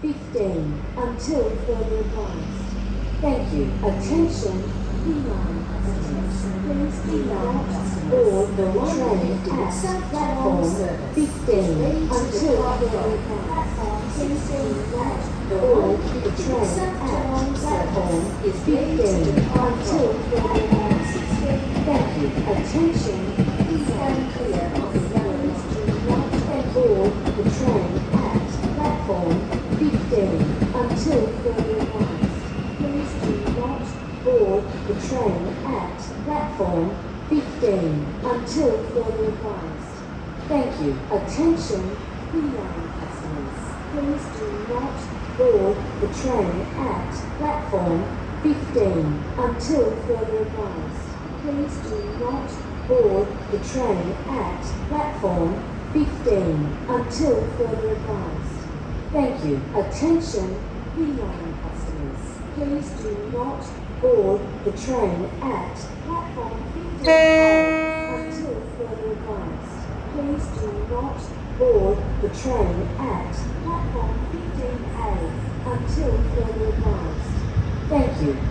15 until further advised. Thank you. Attention, Geelong customers. Please do not board the train at platform 15 until further advised. Please do not board the train at platform 15 until further advised. Thank you. Attention, stand clear of the roads. Do not board the train at platform 15 until further advised. Please do not board the train at platform 15 until further advised. Thank you. Attention, Geelong customers. Please do not board the train at platform 15 until further advised. Please do not board the train at platform 15 until further advised. Thank you. Attention, Geelong customers. Please do not board the train at platform 15 until further advised. Please do not board the train at platform 15A until further advised. Thank you.